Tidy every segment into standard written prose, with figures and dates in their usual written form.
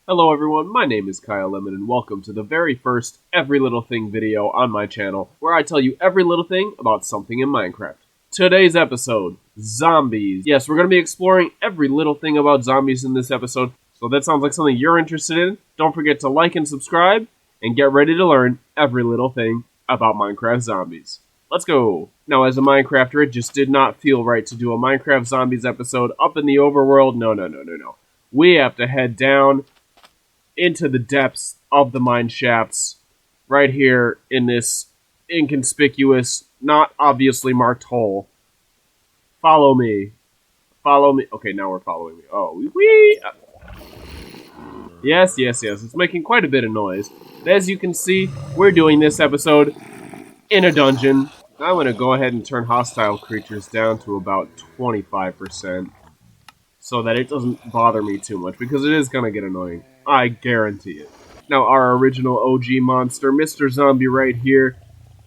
Hello everyone, my name is Kyle Lemon and welcome to the very first Every Little Thing video on my channel, where I tell you every little thing about something in Minecraft. Today's episode, zombies. Yes, we're going to be exploring every little thing about zombies in this episode, so that sounds like something you're interested in. Don't forget to like and subscribe, and get ready to learn every little thing about Minecraft zombies. Let's go! Now, as a Minecrafter, it just did not feel right to do a Minecraft zombies episode up in the overworld. No. We have to head down into the depths of the mine shafts, right here in this inconspicuous, not obviously marked hole. Follow me. Follow me. Okay, now we're following me. Oh, wee! Yes. It's making quite a bit of noise. As you can see, we're doing this episode in a dungeon. I'm going to go ahead and turn hostile creatures down to about 25%. So that it doesn't bother me too much, because it is going to get annoying. I guarantee it. Now, our original OG monster, Mr. Zombie right here,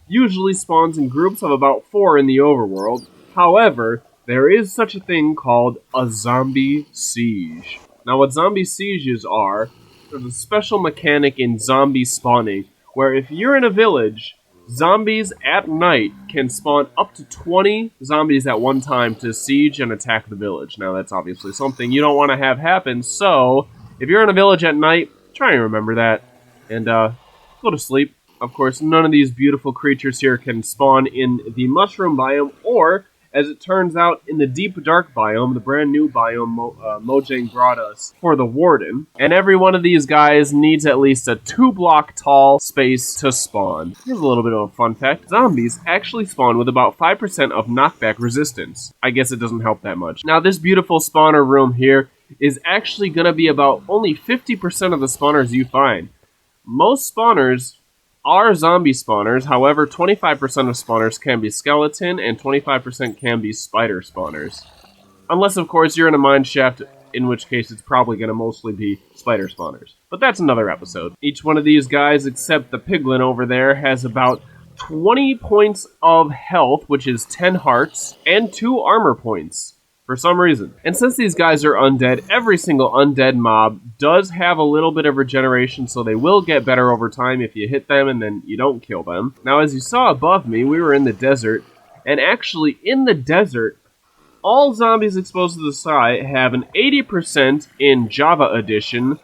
usually spawns in groups of about 4 in the overworld. However, there is such a thing called a zombie siege. Now, what zombie sieges are, there's a special mechanic in zombie spawning, where if you're in a village, zombies at night can spawn up to 20 zombies at one time to siege and attack the village. Now, that's obviously something you don't want to have happen, so if you're in a village at night, try and remember that, and go to sleep. Of course, none of these beautiful creatures here can spawn in the mushroom biome, or, as it turns out, in the deep dark biome, the brand new biome Mojang brought us for the Warden. And every one of these guys needs at least a 2-block tall space to spawn. Here's a little bit of a fun fact. Zombies actually spawn with about 5% of knockback resistance. I guess it doesn't help that much. Now, this beautiful spawner room here is actually going to be about only 50% of the spawners you find. Most spawners are zombie spawners, however, 25% of spawners can be skeleton, and 25% can be spider spawners. Unless, of course, you're in a mine shaft, in which case it's probably going to mostly be spider spawners. But that's another episode. Each one of these guys, except the piglin over there, has about 20 points of health, which is 10 hearts, and 2 armor points. For some reason. And since these guys are undead, every single undead mob does have a little bit of regeneration, so they will get better over time if you hit them and then you don't kill them. Now, as you saw above me, we were in the desert, and actually in the desert, all zombies exposed to the sky have an 80% in Java Edition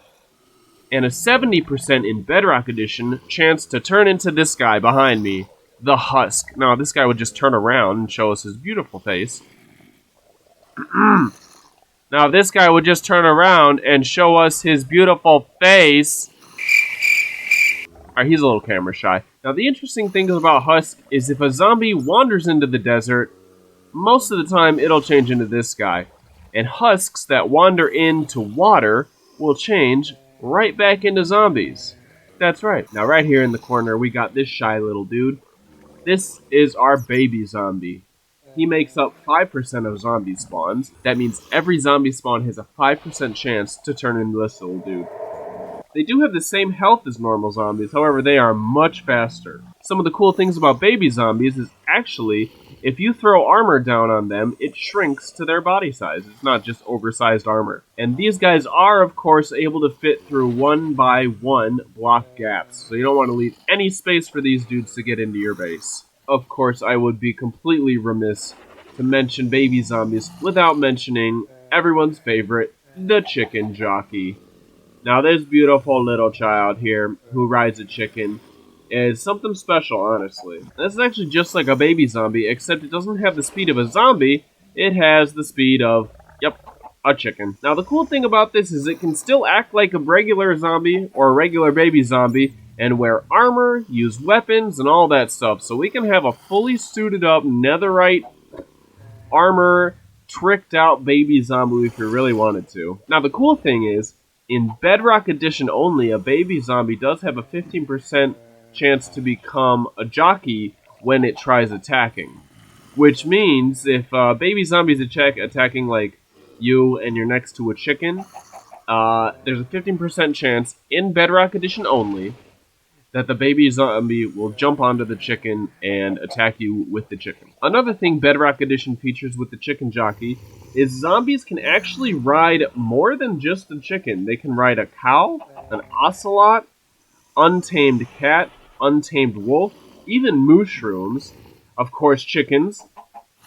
and a 70% in Bedrock Edition chance to turn into this guy behind me, the Husk. Now, this guy would just turn around and show us his beautiful face. Now, this guy would just turn around and show us his beautiful face. Alright, he's a little camera shy. Now, the interesting thing about Husk is if a zombie wanders into the desert, most of the time it'll change into this guy. And Husks that wander into water will change right back into zombies. That's right. Now, right here in the corner, we got this shy little dude. This is our baby zombie. He makes up 5% of zombie spawns. That means every zombie spawn has a 5% chance to turn into this little dude. They do have the same health as normal zombies, however, they are much faster. Some of the cool things about baby zombies is actually, if you throw armor down on them, it shrinks to their body size. It's not just oversized armor. And these guys are, of course, able to fit through 1-by-1 block gaps, so you don't want to leave any space for these dudes to get into your base. Of course, I would be completely remiss to mention baby zombies without mentioning everyone's favorite, the chicken jockey. Now, this beautiful little child here who rides a chicken is something special, honestly. This is actually just like a baby zombie, except it doesn't have the speed of a zombie. It has the speed of, a chicken. Now, the cool thing about this is it can still act like a regular zombie or a regular baby zombie, and wear armor, use weapons, and all that stuff. So we can have a fully suited up netherite armor, tricked out baby zombie if we really wanted to. Now, the cool thing is, in Bedrock Edition only, a baby zombie does have a 15% chance to become a jockey when it tries attacking. Which means if baby zombies attacking like you and you're next to a chicken, there's a 15% chance in Bedrock Edition only that the baby zombie will jump onto the chicken and attack you with the chicken. Another thing Bedrock Edition features with the chicken jockey is zombies can actually ride more than just a chicken. They can ride a cow, an ocelot, untamed cat, untamed wolf, even mushrooms, of course chickens.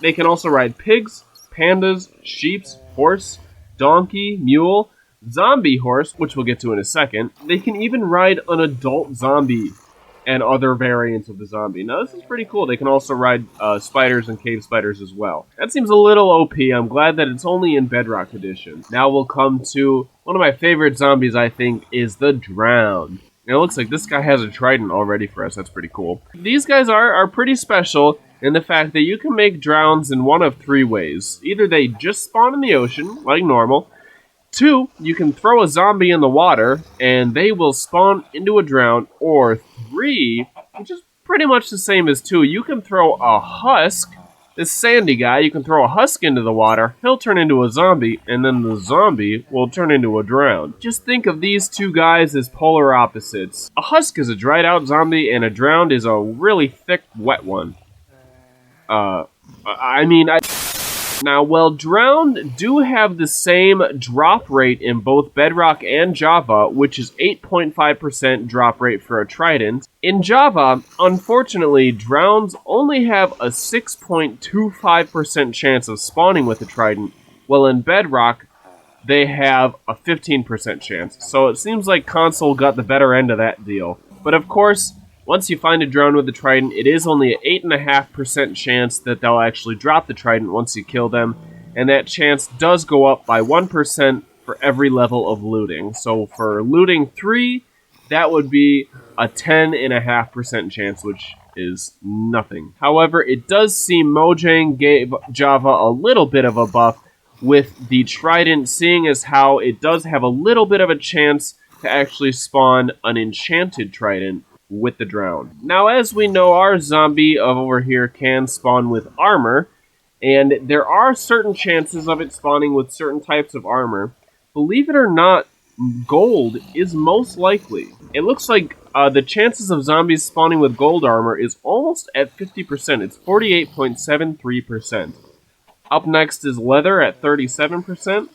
They can also ride pigs, pandas, sheep, horse, donkey, mule, zombie horse, which we'll get to in a second. They can even ride an adult zombie and other variants of the zombie. Now, this is pretty cool. They can also ride spiders and cave spiders as well. That seems a little OP. I'm glad that it's only in Bedrock Edition. Now we'll come to one of my favorite zombies, I think, is the Drowned. And it looks like this guy has a trident already for us. That's pretty cool. These guys are pretty special in the fact that you can make drowns in one of three ways. Either they just spawn in the ocean, like normal. 2, you can throw a zombie in the water, and they will spawn into a drown. Or 3, which is pretty much the same as 2, you can throw a husk, this sandy guy, you can throw a husk into the water, he'll turn into a zombie, and then the zombie will turn into a drown. Just think of these two guys as polar opposites. A husk is a dried out zombie, and a drowned is a really thick, wet one. Now, while Drowned do have the same drop rate in both Bedrock and Java, which is 8.5% drop rate for a Trident, in Java, unfortunately, Drowns only have a 6.25% chance of spawning with a Trident, while in Bedrock, they have a 15% chance. So it seems like console got the better end of that deal. But of course, once you find a drone with the Trident, it is only an 8.5% chance that they'll actually drop the Trident once you kill them, and that chance does go up by 1% for every level of looting. So for looting 3, that would be a 10.5% chance, which is nothing. However, it does seem Mojang gave Java a little bit of a buff with the Trident, seeing as how it does have a little bit of a chance to actually spawn an enchanted Trident with the Drown. Now, as we know, our zombie over here can spawn with armor, and there are certain chances of it spawning with certain types of armor. Believe it or not, gold is most likely. It looks like the chances of zombies spawning with gold armor is almost at 50%. It's 48.73%. Up next is leather at 37%.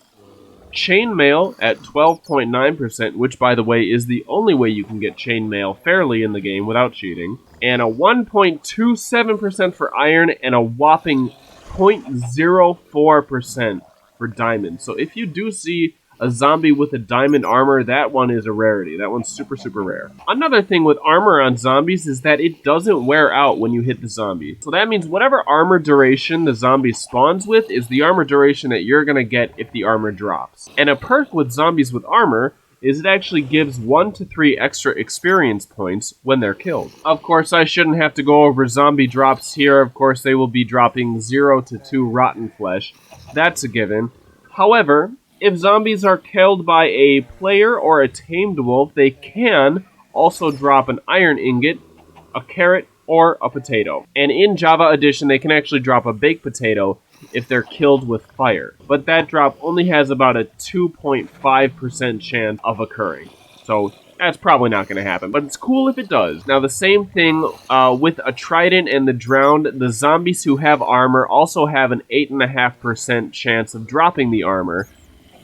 Chainmail at 12.9%, which, by the way, is the only way you can get chainmail fairly in the game without cheating, and a 1.27% for iron, and a whopping 0.04% for diamond. So if you do see a zombie with a diamond armor, that one is a rarity. That one's super, super rare. Another thing with armor on zombies is that it doesn't wear out when you hit the zombie. So that means whatever armor duration the zombie spawns with is the armor duration that you're going to get if the armor drops. And a perk with zombies with armor is it actually gives 1 to 3 extra experience points when they're killed. Of course, I shouldn't have to go over zombie drops here. Of course, they will be dropping 0 to 2 rotten flesh. That's a given. However, if zombies are killed by a player or a tamed wolf, they can also drop an iron ingot, a carrot, or a potato. And in Java Edition, they can actually drop a baked potato if they're killed with fire. But that drop only has about a 2.5% chance of occurring. So that's probably not going to happen, but it's cool if it does. Now, the same thing with a Trident and the Drowned. The zombies who have armor also have an 8.5% chance of dropping the armor.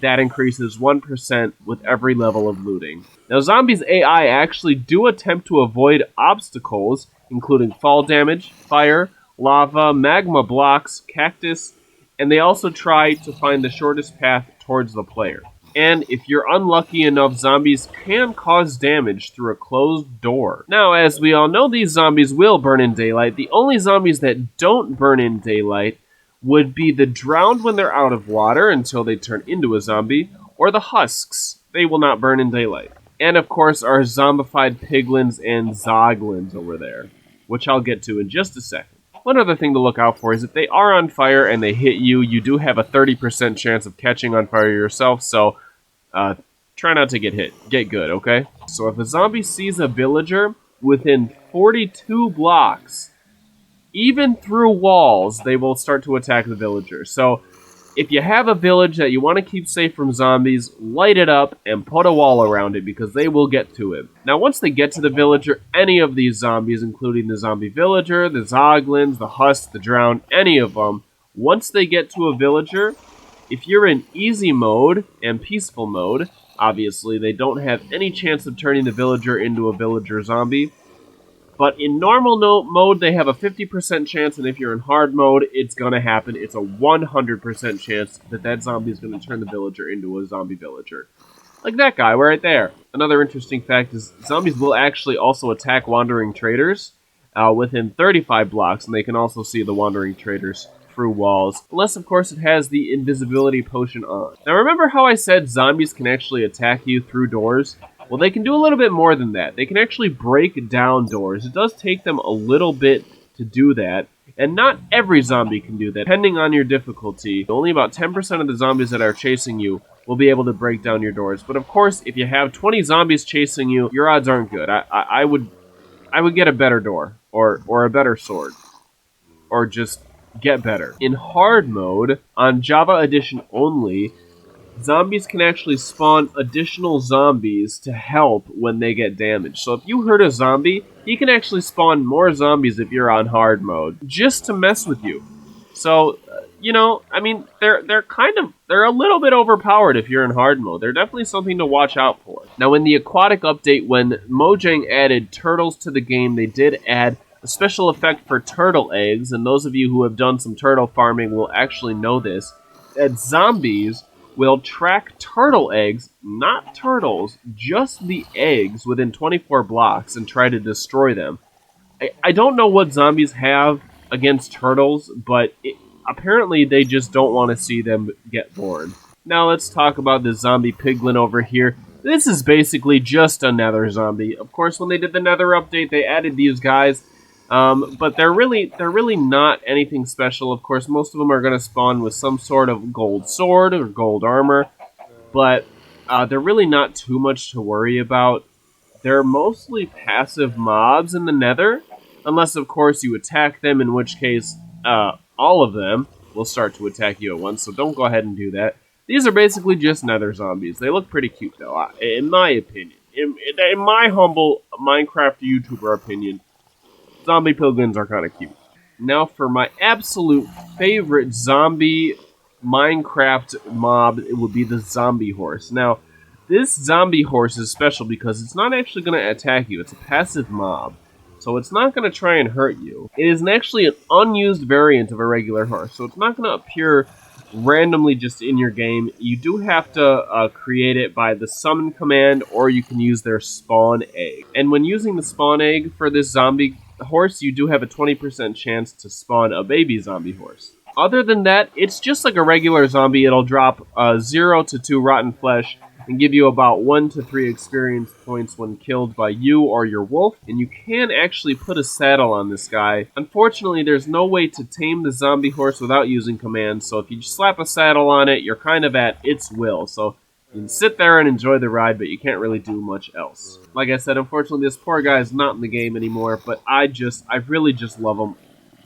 That increases 1% with every level of looting. Now, zombies AI actually do attempt to avoid obstacles, including fall damage, fire, lava, magma blocks, cactus, and they also try to find the shortest path towards the player. And if you're unlucky enough, zombies can cause damage through a closed door. Now, as we all know, these zombies will burn in daylight. The only zombies that don't burn in daylight would be the Drowned when they're out of water until they turn into a zombie, or the husks. They will not burn in daylight. And of course, our zombified piglins and zoglins over there, which I'll get to in just a second. One other thing to look out for is if they are on fire and they hit you, you do have a 30% chance of catching on fire yourself, so try not to get hit. Get good, okay? So if a zombie sees a villager within 42 blocks, even through walls, they will start to attack the villager. So if you have a village that you want to keep safe from zombies, light it up and put a wall around it because they will get to it. Now, once they get to the villager, any of these zombies, including the zombie villager, the zoglins, the husks, the Drowned, any of them, once they get to a villager, If you're in easy mode and peaceful mode, obviously they don't have any chance of turning the villager into a villager zombie. But in normal mode, they have a 50% chance, and if you're in hard mode, it's going to happen. It's a 100% chance that that zombie is going to turn the villager into a zombie villager. Like that guy right there. Another interesting fact is zombies will actually also attack wandering traders within 35 blocks, and they can also see the wandering traders through walls. Unless, of course, it has the invisibility potion on. Now, remember how I said zombies can actually attack you through doors? Well, they can do a little bit more than that. They can actually break down doors. It does take them a little bit to do that, and not every zombie can do that. Depending on your difficulty, only about 10% of the zombies that are chasing you will be able to break down your doors. But of course, if you have 20 zombies chasing you, your odds aren't good. I would get a better door, or a better sword, or just get better. In hard mode, on Java Edition only, zombies can actually spawn additional zombies to help when they get damaged. So if you hurt a zombie, he can actually spawn more zombies if you're on hard mode, just to mess with you. So, you know, I mean, they're a little bit overpowered if you're in hard mode. They're definitely something to watch out for. Now, in the aquatic update, when Mojang added turtles to the game, they did add a special effect for turtle eggs, and those of you who have done some turtle farming will actually know this, that zombies will track turtle eggs, not turtles, just the eggs within 24 blocks and try to destroy them. I don't know what zombies have against turtles, but apparently they just don't want to see them get born. Now let's talk about the zombie piglin over here. This is basically just a nether zombie. Of course, when they did the nether update, they added these guys. But they're really not anything special. Of course, most of them are going to spawn with some sort of gold sword or gold armor, but they're really not too much to worry about. They're mostly passive mobs in the nether, unless, of course, you attack them, in which case all of them will start to attack you at once, so don't go ahead and do that. These are basically just nether zombies. They look pretty cute, though, in my opinion. In my humble Minecraft YouTuber opinion, zombie piglins are kind of cute. Now for my absolute favorite zombie Minecraft mob, it would be the zombie horse. Now, this zombie horse is special because it's not actually going to attack you. It's a passive mob, so it's not going to try and hurt you. It is actually an unused variant of a regular horse, so it's not going to appear randomly just in your game. You do have to create it by the summon command, or you can use their spawn egg. And when using the spawn egg for this zombie horse, you do have a 20% chance to spawn a baby zombie horse. Other than that, it's just like a regular zombie. It'll drop 0 to 2 rotten flesh and give you about 1 to 3 experience points when killed by you or your wolf, and you can actually put a saddle on this guy. Unfortunately, there's no way to tame the zombie horse without using commands, so if you just slap a saddle on it, you're kind of at its will. So you can sit there and enjoy the ride, but you can't really do much else. Like I said, unfortunately, this poor guy is not in the game anymore, but I really just love him.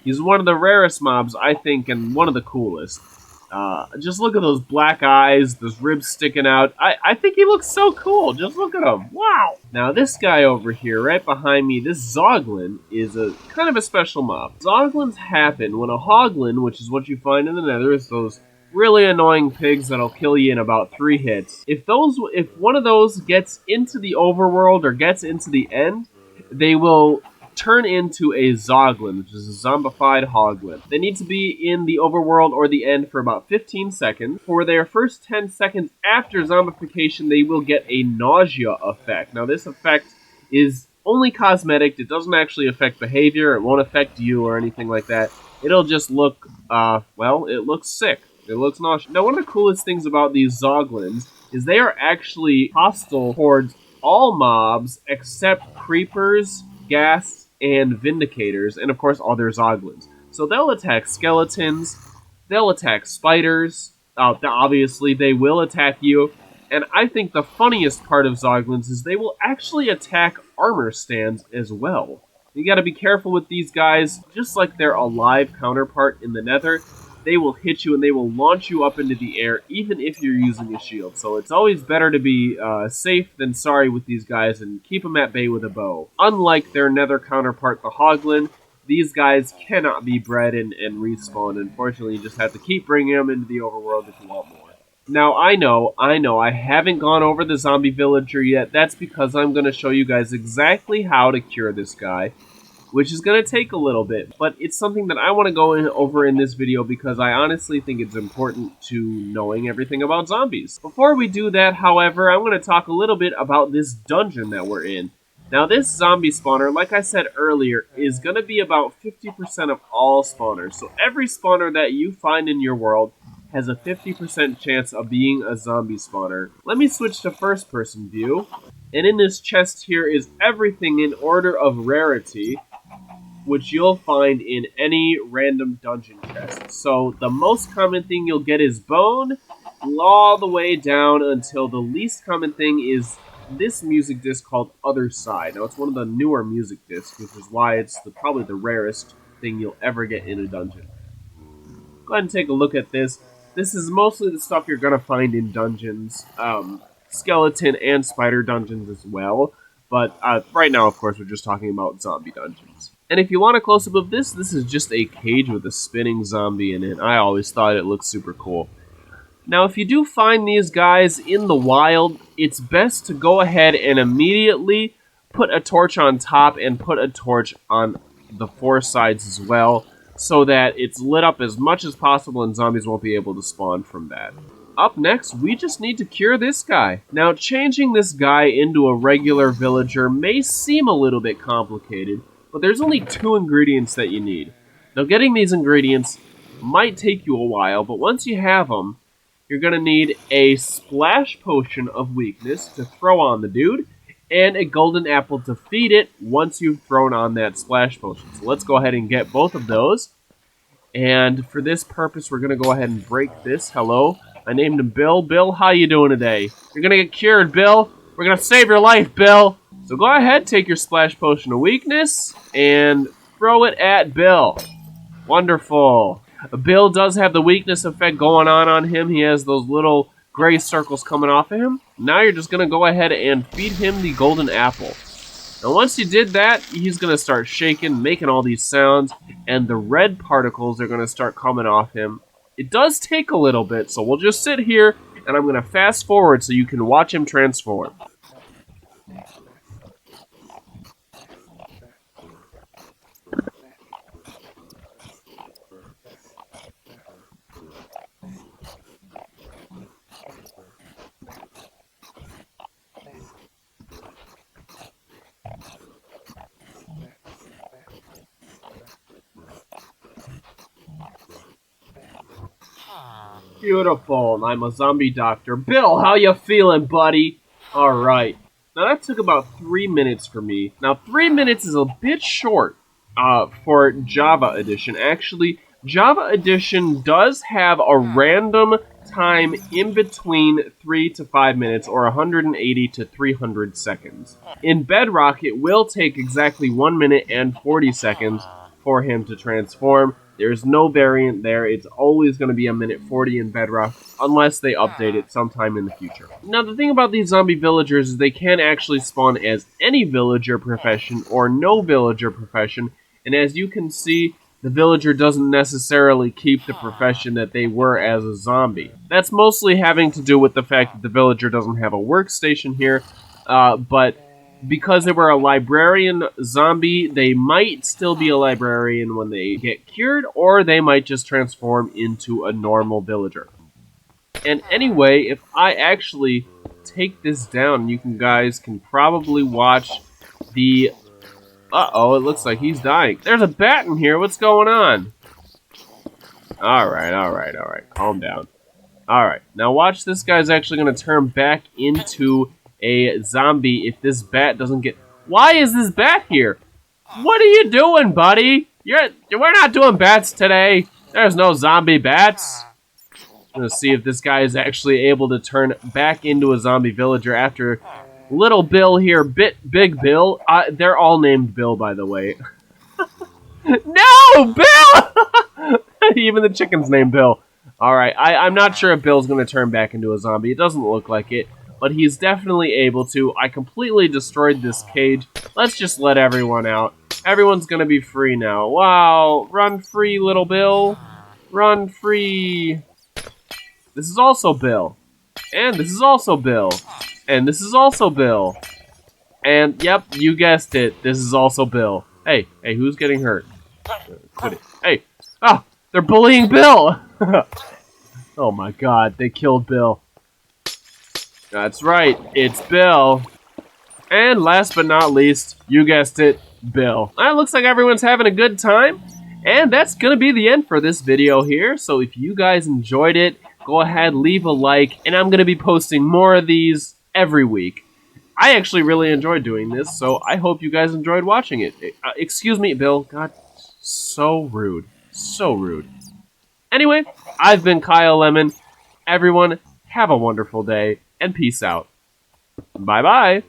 He's one of the rarest mobs, I think, and one of the coolest. Just look at those black eyes, those ribs sticking out. I think he looks so cool. Just look at him. Wow. Now, this guy over here, right behind me, this Zoglin, is a kind of a special mob. Zoglins happen when a Hoglin, which is what you find in the nether, is those really annoying pigs that'll kill you in about 3 hits. If one of those gets into the overworld or gets into the end, they will turn into a Zoglin, which is a zombified Hoglin. They need to be in the overworld or the end for about 15 seconds. For their first 10 seconds after zombification, they will get a nausea effect. Now, this effect is only cosmetic. It doesn't actually affect behavior. It won't affect you or anything like that. It'll just look, well, it looks sick. It looks nauseous. Now, one of the coolest things about these Zoglins is they are actually hostile towards all mobs except creepers, ghasts, and vindicators, and of course other Zoglins. So they'll attack skeletons, they'll attack spiders, obviously they will attack you, and I think the funniest part of Zoglins is they will actually attack armor stands as well. You gotta be careful with these guys, just like their alive counterpart in the nether. They will hit you and they will launch you up into the air even if you're using a shield. So it's always better to be safe than sorry with these guys and keep them at bay with a bow. Unlike their nether counterpart, the Hoglin, these guys cannot be bred and respawn. Unfortunately, you just have to keep bringing them into the overworld if you want more. Now, I know, I haven't gone over the zombie villager yet. That's because I'm going to show you guys exactly how to cure this guy, which is going to take a little bit, but it's something that I want to go over in this video because I honestly think it's important to knowing everything about zombies. Before we do that, however, I'm going to talk a little bit about this dungeon that we're in. Now, this zombie spawner, like I said earlier, is going to be about 50% of all spawners. So every spawner that you find in your world has a 50% chance of being a zombie spawner. Let me switch to first-person view. And in this chest here is everything in order of rarity, which you'll find in any random dungeon chest. So the most common thing you'll get is bone, all the way down until the least common thing is this music disc called Other Side. Now, it's one of the newer music discs, which is why it's probably the rarest thing you'll ever get in a dungeon. Go ahead and take a look at this. This is mostly the stuff you're going to find in dungeons, skeleton and spider dungeons as well. But right now, of course, we're just talking about zombie dungeons. And if you want a close-up of this, this is just a cage with a spinning zombie in it. I always thought it looked super cool. Now, if you do find these guys in the wild, it's best to go ahead and immediately put a torch on top and put a torch on the four sides as well, so that it's lit up as much as possible and zombies won't be able to spawn from that. Up next, we just need to cure this guy. Now, changing this guy into a regular villager may seem a little bit complicated, but there's only 2 ingredients that you need. Now, getting these ingredients might take you a while, but once you have them, you're going to need a splash potion of weakness to throw on the dude, and a golden apple to feed it once you've thrown on that splash potion. So let's go ahead and get both of those. And for this purpose, we're going to go ahead and break this. Hello, I named him Bill. Bill, how you doing today? You're going to get cured, Bill. We're going to save your life, Bill. So go ahead, take your splash potion of weakness, and throw it at Bill. Wonderful. Bill does have the weakness effect going on him. He has those little gray circles coming off of him. Now you're just going to go ahead and feed him the golden apple. Now once you did that, he's going to start shaking, making all these sounds, and the red particles are going to start coming off him. It does take a little bit, so we'll just sit here, and I'm going to fast forward so you can watch him transform. Beautiful, I'm a zombie doctor. Bill, how you feeling, buddy? Alright. Now that took about 3 minutes for me. Now 3 minutes is a bit short for Java Edition. Actually, Java Edition does have a random time in between 3 to 5 minutes, or 180 to 300 seconds. In Bedrock, it will take exactly 1 minute and 40 seconds for him to transform. There's no variant there. It's always going to be 1:40 in Bedrock, unless they update it sometime in the future. Now, the thing about these zombie villagers is they can actually spawn as any villager profession or no villager profession, and as you can see, the villager doesn't necessarily keep the profession that they were as a zombie. That's mostly having to do with the fact that the villager doesn't have a workstation here, but because they were a librarian zombie, they might still be a librarian when they get cured, or they might just transform into a normal villager. And anyway, if I actually take this down, you guys can probably watch the... Uh-oh, it looks like he's dying. There's a bat in here. What's going on? Alright. Calm down. Alright, now watch, this guy's actually going to turn back into a zombie if this bat doesn't get... Why is this bat here? What are you doing, buddy? We're not doing bats today. There's no zombie bats. I'm going to see if this guy is actually able to turn back into a zombie villager after little Bill here, Big Bill. They're all named Bill, by the way. No, Bill! Even the chicken's named Bill. Alright, I'm not sure if Bill's going to turn back into a zombie. It doesn't look like it, but he's definitely able to. I completely destroyed this cage. Let's just let everyone out. Everyone's gonna be free now. Wow, run free, little Bill. Run free. This is also Bill. And this is also Bill. And this is also Bill. And, yep, you guessed it. This is also Bill. Hey, who's getting hurt? Quit it. Hey, oh, they're bullying Bill. Oh my god, they killed Bill. That's right, it's Bill. And last but not least, you guessed it, Bill. It looks like everyone's having a good time. And that's gonna be the end for this video here. So if you guys enjoyed it, go ahead, leave a like, and I'm gonna be posting more of these every week. I actually really enjoyed doing this, so I hope you guys enjoyed watching it. Excuse me, Bill. God, so rude. So rude. Anyway, I've been Kyle Lemon. Everyone, have a wonderful day, and peace out. Bye-bye.